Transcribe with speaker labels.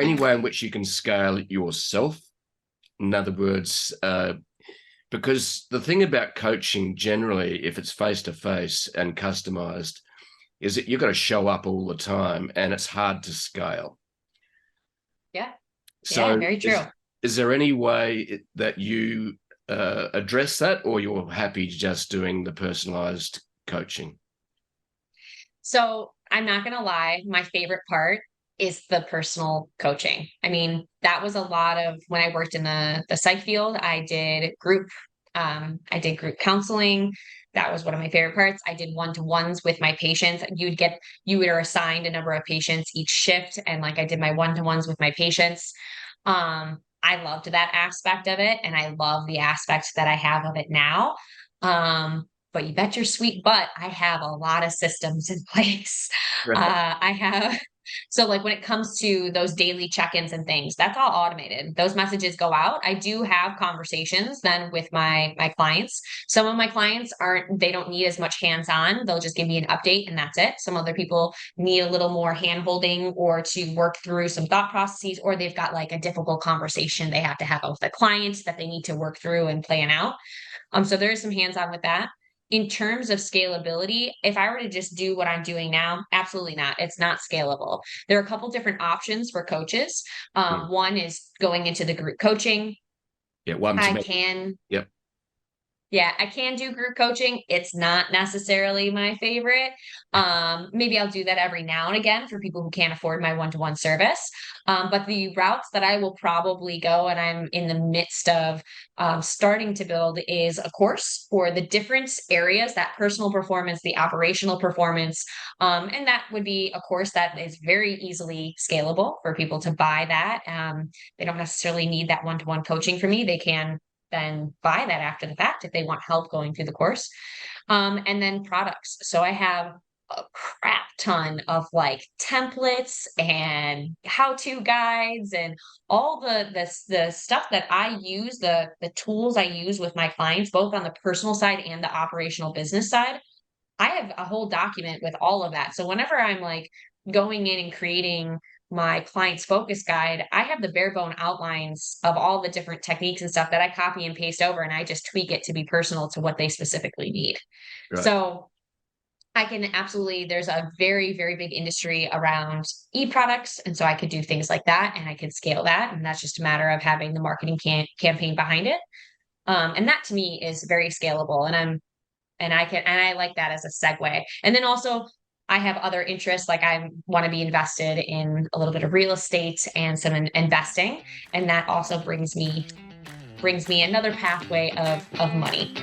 Speaker 1: any way in which you can scale it yourself? In other words, because the thing about coaching generally, if it's face-to-face and customized, is that you've got to show up all the time and it's hard to scale.
Speaker 2: Yeah.
Speaker 1: So
Speaker 2: very true.
Speaker 1: Is there any way that you address that, or you're happy just doing the personalized coaching?
Speaker 2: So I'm not going to lie. My favorite part is the personal coaching. I mean, that was a lot of when I worked in the psych field. I did group counseling. That was one of my favorite parts. I did one-to-ones with my patients. You were assigned a number of patients each shift. And like I did my one-to-ones with my patients. I loved that aspect of it. And I love the aspect that I have of it now. But you bet your sweet butt, I have a lot of systems in place. I have, so like when it comes to those daily check-ins and things, that's all automated. Those messages go out. I do have conversations then with my clients. Some of my clients they don't need as much hands-on. They'll just give me an update and that's it. Some other people need a little more hand-holding or to work through some thought processes, or they've got like a difficult conversation they have to have with a client that they need to work through and plan out. So there is some hands-on with that. In terms of scalability, if I were to just do what I'm doing now, absolutely not. It's not scalable. There are a couple different options for coaches. One is going into the group coaching.
Speaker 1: Yeah, one to
Speaker 2: I
Speaker 1: many.
Speaker 2: can
Speaker 1: Yep.
Speaker 2: Yeah, I can do group coaching. It's not necessarily my favorite. Maybe I'll do that every now and again for people who can't afford my one-to-one service. But the routes that I will probably go, and I'm in the midst of starting to build, is a course for the different areas, that personal performance, the operational performance. And that would be a course that is very easily scalable for people to buy that. They don't necessarily need that one-to-one coaching from me. They can then buy that after the fact if they want help going through the course. And then products. So I have a crap ton of like templates and how-to guides and all the stuff that I use, the tools I use with my clients, both on the personal side and the operational business side. I have a whole document with all of that. So whenever I'm like going in and creating my client's focus guide, I have the bare bone outlines of all the different techniques and stuff that I copy and paste over, and I just tweak it to be personal to what they specifically need.
Speaker 1: Right.
Speaker 2: So I can absolutely, there's a very, very big industry around e-products. And so I could do things like that and I could scale that. And that's just a matter of having the marketing campaign behind it. And that to me is very scalable. And I like that as a segue. And then also I have other interests, like I want to be invested in a little bit of real estate and some investing. And that also brings me another pathway of money.